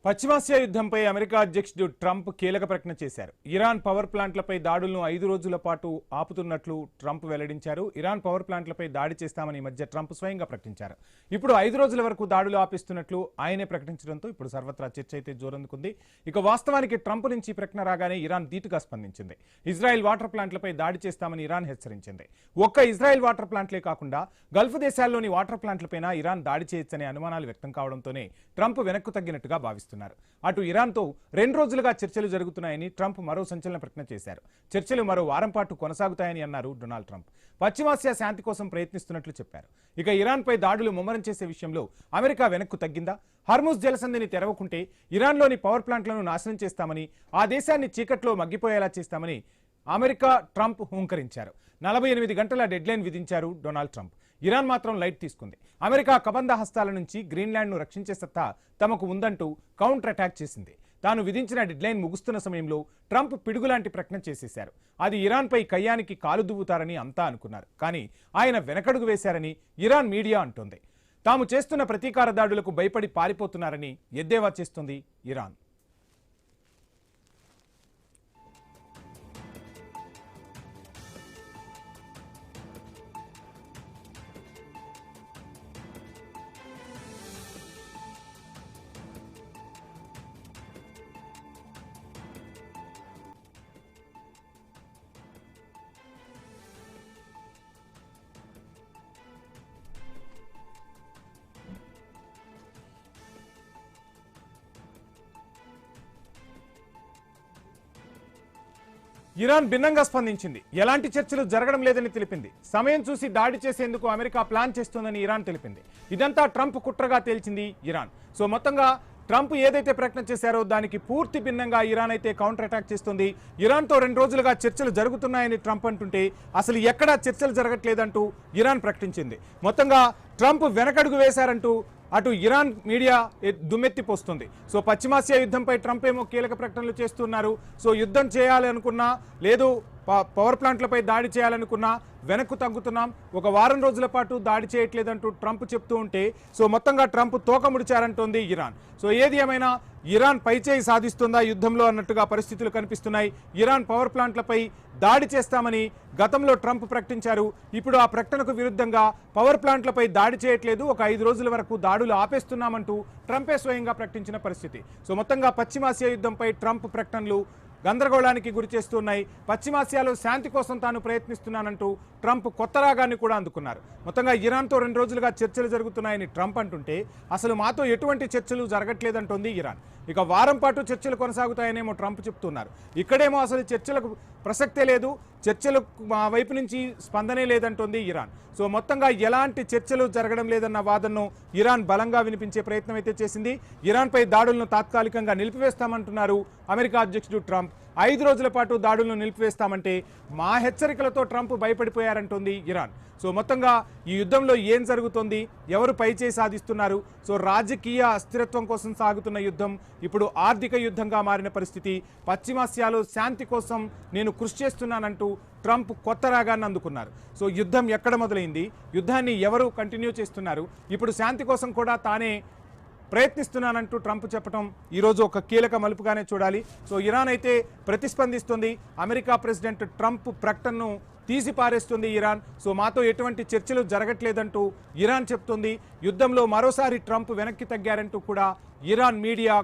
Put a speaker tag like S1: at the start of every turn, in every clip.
S1: పశ్చిమాసియా యుద్ధంపై అమెరికా అధ్యక్షుడు ట్రంప్ కీలక ప్రకటన చేశారు. ఇరాన్ పవర్ ప్లాంట్లపై దాడులను 5 రోజుల పాటు ఆపుతున్నట్లు ట్రంప్ వెల్లడించారు. ఇరాన్ పవర్ ప్లాంట్లపై దాడి చేస్తామని ఈ మధ్య ట్రంప్ స్వయంగా ప్రకటించారు. ఇప్పుడు 5 రోజుల వరకు దాడులు ఆపిస్తున్నట్లు ఆయనే ప్రకటించడంతో ఇప్పుడు సర్వత్రా చర్చ అయితే జోరందుకుంది. ఇక వాస్తవానికి ట్రంప్ నుంచి ప్రకటన రాగానే ఇరాన్ ధీటుగా స్పందించింది. ఇజ్రాయెల్ వాటర్ ప్లాంట్లపై దాడి చేస్తామని ఇరాన్ హెచ్చరించింది. ఒక్క ఇజ్రాయెల్ వాటర్ ప్లాంట్లే కాకుండా గల్ఫ్ దేశాల్లోని వాటర్ ప్లాంట్లపైన ఇరాన్ దాడి చేయొచ్చనే అనుమానాలు వ్యక్తం కావడంతోనే ట్రంప్ వెనక్కు తగ్గినట్టుగా భావిస్తున్నారు. అటు ఇరాన్తో 2 రోజులుగా చర్చలు జరుగుతున్నాయని ట్రంప్ మరో సంచలన ప్రకటన చేశారు. చర్చలు మరో వారం పాటు కొనసాగుతాయని అన్నారు డొనాల్డ్ ట్రంప్. పశ్చిమాసియా శాంతి కోసం ప్రయత్నిస్తున్నట్లు చెప్పారు. ఇక ఇరాన్పై దాడులు ముమ్మరం చేసే విషయంలో అమెరికా వెనక్కు తగ్గిందా? హర్ముజ్ జలసంధిని తెరవకుంటే ఇరాన్లోని పవర్ ప్లాంట్లను నాశనం చేస్తామని, ఆ దేశాన్ని చీకట్లో మగ్గిపోయేలా చేస్తామని అమెరికా ట్రంప్ హుంకరించారు. 48 గంటల డెడ్లైన్ విధించారు డొనాల్డ్ ట్రంప్. ఇరాన్ మాత్రం లైట్ తీసుకుంది. అమెరికా కబంధ హస్తాల నుంచి గ్రీన్లాండ్ను రక్షించే సత్తా తమకు ఉందంటూ కౌంటర్ అటాక్ చేసింది. తాను విధించిన డెడ్లైన్ ముగుస్తున్న సమయంలో ట్రంప్ పిడుగులాంటి ప్రకటన చేసేశారు. అది ఇరాన్పై కయ్యానికి కాలు దువ్వుతారని అంతా అనుకున్నారు. కానీ ఆయన వెనకడుగు వేశారని ఇరాన్ మీడియా అంటోంది. తాము చేస్తున్న ప్రతీకార దాడులకు భయపడి పారిపోతున్నారని ఎద్దేవా చేస్తుంది ఇరాన్. ఇరాన్ భిన్నంగా స్పందించింది. ఎలాంటి చర్చలు జరగడం లేదని తెలిపింది. సమయం చూసి దాడి చేసేందుకు అమెరికా ప్లాన్ చేస్తోందని ఇరాన్ తెలిపింది. ఇదంతా ట్రంప్ కుట్రగా తేల్చింది ఇరాన్. సో మొత్తంగా ట్రంప్ ఏదైతే ప్రకటన చేశారో దానికి పూర్తి భిన్నంగా ఇరాన్ అయితే కౌంటర్ అటాక్ చేస్తుంది. ఇరాన్తో 2 రోజులుగా చర్చలు జరుగుతున్నాయని ట్రంప్ అంటుంటే అసలు ఎక్కడా చర్చలు జరగట్లేదంటూ ఇరాన్ ప్రకటించింది. మొత్తంగా ట్రంప్ వెనకడుగు వేశారంటూ అటు ఇరాన్ మీడియా దుమ్మెత్తిపోస్తుంది. సో పశ్చిమాసియా యుద్ధంపై ట్రంప్ ఏమో కీలక ప్రకటనలు చేస్తున్నారు. సో యుద్ధం చేయాలి అనుకున్నా, లేదు పవర్ ప్లాంట్లపై దాడి చేయాలనుకున్నా వెనక్కు తగ్గుతున్నాం, ఒక వారం రోజుల పాటు దాడి చేయట్లేదంటూ ట్రంప్ చెప్తూ ఉంటే సో మొత్తంగా ట్రంప్ తోక ముడిచారంటోంది ఇరాన్. సో ఏది ఏమైనా ఇరాన్ పైచేయి సాధిస్తుందా యుద్ధంలో అన్నట్టుగా పరిస్థితులు కనిపిస్తున్నాయి. ఇరాన్ పవర్ ప్లాంట్లపై దాడి చేస్తామని గతంలో ట్రంప్ ప్రకటించారు. ఇప్పుడు ఆ ప్రకటనకు విరుద్ధంగా పవర్ ప్లాంట్లపై దాడి చేయట్లేదు, ఒక 5 రోజుల వరకు దాడులు ఆపేస్తున్నామంటూ ట్రంపే స్వయంగా ప్రకటించిన పరిస్థితి. సో మొత్తంగా పశ్చిమాసియా యుద్ధంపై ట్రంప్ ప్రకటనలు గందరగోళానికి గురి చేస్తున్నాయి. పశ్చిమాసియాలో శాంతి కోసం తాను ప్రయత్నిస్తున్నానంటూ ట్రంప్ కొత్త రాగాన్ని కూడా అందుకున్నారు. మొత్తంగా ఇరాన్తో 2 రోజులుగా చర్చలు జరుగుతున్నాయని ట్రంప్ అంటుంటే అసలు మాతో ఎటువంటి చర్చలు జరగట్లేదంటోంది ఇరాన్. ఇక వారం పాటు చర్చలు కొనసాగుతాయనేమో ట్రంప్ చెప్తున్నారు. ఇక్కడేమో అసలు చర్చలకు ప్రసక్తే లేదు, చర్చలకు మా వైపు నుంచి స్పందనే లేదంటోంది ఇరాన్. సో మొత్తంగా ఎలాంటి చర్చలు జరగడం లేదన్న వాదనను ఇరాన్ బలంగా వినిపించే ప్రయత్నం అయితే చేసింది. ఇరాన్పై దాడులను తాత్కాలికంగా నిలిపివేస్తామంటున్నారు అమెరికా అధ్యక్షుడు ట్రంప్. 5 రోజుల పాటు దాడులను నిలిపివేస్తామంటే మా హెచ్చరికలతో ట్రంప్ భయపడిపోయారంటోంది ఇరాన్. సో మొత్తంగా ఈ యుద్ధంలో ఏం జరుగుతోంది, ఎవరు పైచేయి సాధిస్తున్నారు? సో రాజకీయ అస్థిరత్వం కోసం సాగుతున్న యుద్ధం ఇప్పుడు ఆర్థిక యుద్ధంగా మారిన పరిస్థితి. పశ్చిమాసియాలో శాంతి కోసం నేను కృషి చేస్తున్నానంటూ ట్రంప్ కొత్త రాగాన్ని అందుకున్నారు. సో యుద్ధం ఎక్కడ మొదలైంది, యుద్ధాన్ని ఎవరు కంటిన్యూ చేస్తున్నారు, ఇప్పుడు శాంతి కోసం కూడా తానే ప్రయత్నిస్తున్నానంటూ ట్రంప్ చెప్పడం ఈరోజు ఒక కీలక మలుపుగానే చూడాలి. సో ఇరాన్ అయితే ప్రతిస్పందిస్తుంది. అమెరికా ప్రెసిడెంట్ ట్రంప్ ప్రకటనను తీసి పారేస్తుంది ఇరాన్. సో మాతో ఎటువంటి చర్చలు జరగట్లేదంటూ ఇరాన్ చెప్తుంది. యుద్ధంలో మరోసారి ట్రంప్ వెనక్కి తగ్గారంటూ కూడా ఇరాన్ మీడియా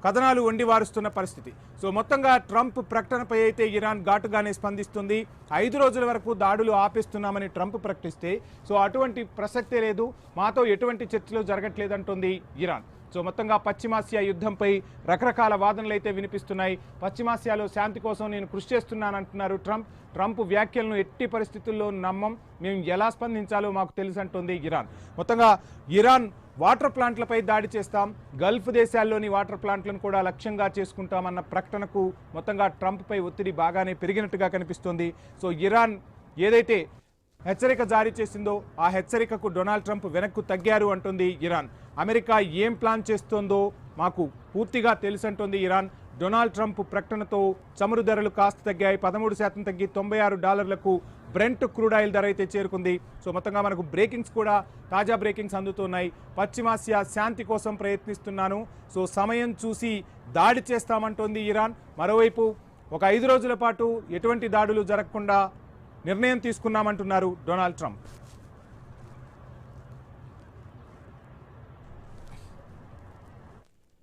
S1: కథనాలు వండివారుస్తున్న పరిస్థితి. సో మొత్తంగా ట్రంప్ ప్రకటనపై అయితే ఇరాన్ ఘాటుగానే స్పందిస్తుంది. 5 రోజుల వరకు దాడులు ఆపేస్తున్నామని ట్రంప్ ప్రకటిస్తే సో అటువంటి ప్రసక్తే లేదు, మాతో ఎటువంటి చర్చలు జరగట్లేదంటోంది ఇరాన్. సో మొత్తంగా పశ్చిమాసియా యుద్ధంపై రకరకాల వాదనలు అయితే వినిపిస్తున్నాయి. పశ్చిమాసియాలో శాంతి కోసం నేను కృషి చేస్తున్నానంటున్నారు ట్రంప్. ట్రంప్ వ్యాఖ్యలను ఎట్టి పరిస్థితుల్లో నమ్మం, మేము ఎలా స్పందించాలో మాకు తెలుసు అంటోంది ఇరాన్. మొత్తంగా ఇరాన్ వాటర్ ప్లాంట్లపై దాడి చేస్తాం, గల్ఫ్ దేశాల్లోని వాటర్ ప్లాంట్లను కూడా లక్ష్యంగా చేసుకుంటామన్న ప్రకటనకు మొత్తంగా ట్రంప్పై ఒత్తిడి బాగానే పెరిగినట్టుగా కనిపిస్తోంది. సో ఇరాన్ ఏదైతే హెచ్చరిక జారీ చేసిందో ఆ హెచ్చరికకు డొనాల్డ్ ట్రంప్ వెనక్కు తగ్గారు అంటుంది ఇరాన్. అమెరికా ఏం ప్లాన్ చేస్తోందో మాకు పూర్తిగా తెలుసంటోంది ఇరాన్. డొనాల్డ్ ట్రంప్ ప్రకటనతో చమురు ధరలు కాస్త తగ్గాయి. 13% తగ్గి $96 బ్రెంట్ క్రూడ్ ఆయిల్ ధర అయితే చేరుకుంది. సో మొత్తంగా మనకు బ్రేకింగ్స్ కూడా తాజా బ్రేకింగ్స్ అందుతున్నాయి. పశ్చిమాసియా శాంతి కోసం ప్రయత్నిస్తున్నాను, సో సమయం చూసి దాడి చేస్తామంటోంది ఇరాన్. మరోవైపు ఒక 5 రోజుల పాటు ఎటువంటి దాడులు జరగకుండా నిర్ణయం తీసుకున్నామంటున్నారు డొనాల్డ్ ట్రంప్.